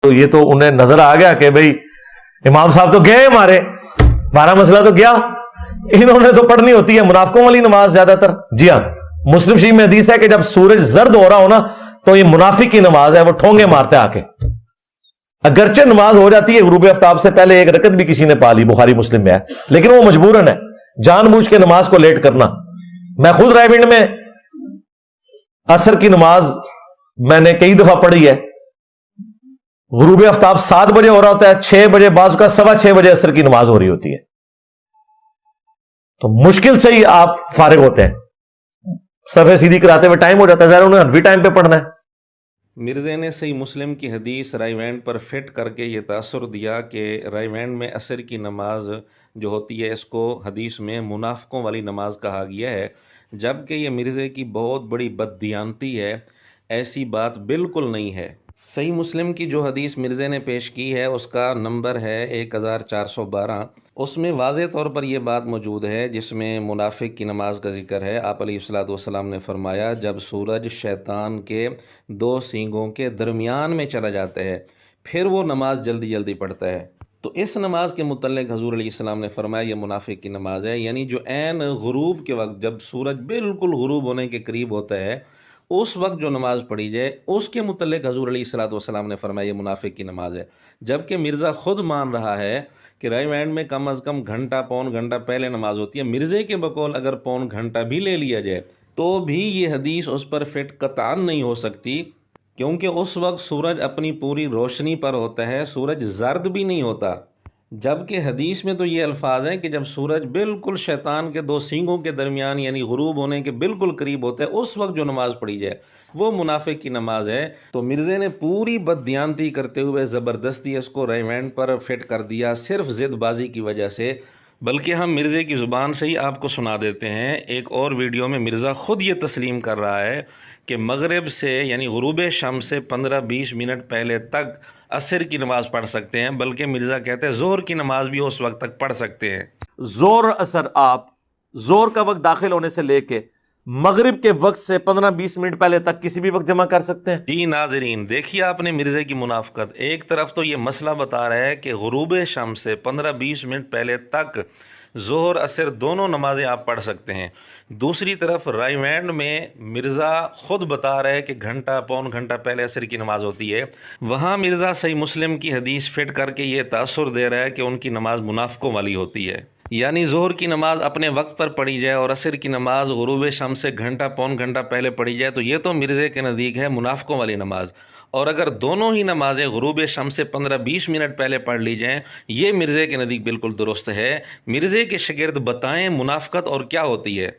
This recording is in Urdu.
تو یہ تو انہیں نظر آ گیا کہ بھئی امام صاحب تو گئے ہمارا مسئلہ تو گیا، انہوں نے تو پڑھنی ہوتی ہے منافقوں والی نماز زیادہ تر۔ جی ہاں، مسلم شریف میں حدیث ہے کہ جب سورج زرد ہو رہا ہو نا تو یہ منافق کی نماز ہے، وہ ٹھونگے مارتے آ کے، اگرچہ نماز ہو جاتی ہے غروب آفتاب سے پہلے ایک رکعت بھی کسی نے پا لی، بخاری مسلم میں ہے، لیکن وہ مجبوراً ہے، جان بوجھ کے نماز کو لیٹ کرنا۔ میں خود رائے ونڈ میں عصر کی نماز میں نے کئی دفعہ پڑھی ہے، غروب آفتاب 7 بجے ہو رہا ہوتا ہے، 6 بجے، بعض کا 6:15 بجے عصر کی نماز ہو رہی ہوتی ہے، تو مشکل سے ہی آپ فارغ ہوتے ہیں، صفحے سیدھی کراتے ہوئے ٹائم ہو جاتا ہے، ظاہر انہیں حنفی ٹائم پہ پڑھنا ہے۔ مرزے نے صحیح مسلم کی حدیث رائے وینڈ پر فٹ کر کے یہ تاثر دیا کہ رائے وینڈ میں عصر کی نماز جو ہوتی ہے اس کو حدیث میں منافقوں والی نماز کہا گیا ہے، جبکہ یہ مرزے کی بہت بڑی بددیانتی ہے، ایسی بات بالکل نہیں ہے۔ صحیح مسلم کی جو حدیث مرزے نے پیش کی ہے اس کا نمبر ہے 1412، اس میں واضح طور پر یہ بات موجود ہے جس میں منافق کی نماز کا ذکر ہے۔ آپ علیہ الصلوۃ والسلام نے فرمایا جب سورج شیطان کے 2 سینگوں کے درمیان میں چلا جاتا ہے پھر وہ نماز جلدی جلدی پڑھتا ہے، تو اس نماز کے متعلق حضور علیہ السلام نے فرمایا یہ منافق کی نماز ہے، یعنی جو عین غروب کے وقت جب سورج بالکل غروب ہونے کے قریب ہوتا ہے اس وقت جو نماز پڑھی جائے اس کے متعلق حضور علیہ الصلوۃ والسلام نے فرمایا یہ منافق کی نماز ہے، جبکہ مرزا خود مان رہا ہے کہ رائے وینڈ میں کم از کم گھنٹہ پون گھنٹہ پہلے نماز ہوتی ہے۔ مرزے کے بقول اگر پون گھنٹہ بھی لے لیا جائے تو بھی یہ حدیث اس پر فٹ قطعاً نہیں ہو سکتی، کیونکہ اس وقت سورج اپنی پوری روشنی پر ہوتا ہے، سورج زرد بھی نہیں ہوتا، جبکہ حدیث میں تو یہ الفاظ ہیں کہ جب سورج بالکل شیطان کے 2 سینگوں کے درمیان یعنی غروب ہونے کے بالکل قریب ہوتا ہے اس وقت جو نماز پڑھی جائے وہ منافق کی نماز ہے۔ تو مرزے نے پوری بددیانتی کرتے ہوئے زبردستی اس کو رائے وینڈ پر فٹ کر دیا صرف ضد بازی کی وجہ سے، بلکہ ہم مرزے کی زبان سے ہی آپ کو سنا دیتے ہیں۔ ایک اور ویڈیو میں مرزا خود یہ تسلیم کر رہا ہے کہ مغرب سے یعنی غروب شمس سے 15-20 منٹ پہلے تک عصر کی نماز پڑھ سکتے ہیں، بلکہ مرزا کہتے ہیں ظہر کی نماز بھی اس وقت تک پڑھ سکتے ہیں۔ زور اثر آپ زور کا وقت داخل ہونے سے لے کے مغرب کے وقت سے 15-20 منٹ پہلے تک کسی بھی وقت جمع کر سکتے ہیں۔ جی ناظرین، دیکھیے آپ نے مرزے کی منافقت، ایک طرف تو یہ مسئلہ بتا رہا ہے کہ غروب شمس سے 15-20 منٹ پہلے تک ظہر عصر دونوں نمازیں آپ پڑھ سکتے ہیں، دوسری طرف رائے وینڈ میں مرزا خود بتا رہا ہے کہ گھنٹہ پون گھنٹہ پہلے عصر کی نماز ہوتی ہے، وہاں مرزا صحیح مسلم کی حدیث فٹ کر کے یہ تاثر دے رہا ہے کہ ان کی نماز منافقوں والی ہوتی ہے، یعنی ظہر کی نماز اپنے وقت پر پڑھی جائے اور عصر کی نماز غروب شمس سے گھنٹہ پون گھنٹہ پہلے پڑھی جائے تو یہ تو مرزے کے نزدیک ہے منافقوں والی نماز، اور اگر دونوں ہی نمازیں غروب شمس سے 15-20 منٹ پہلے پڑھ لی جائیں یہ مرزے کے نزدیک بالکل درست ہے۔ مرزے کے شاگرد بتائیں منافقت اور کیا ہوتی ہے؟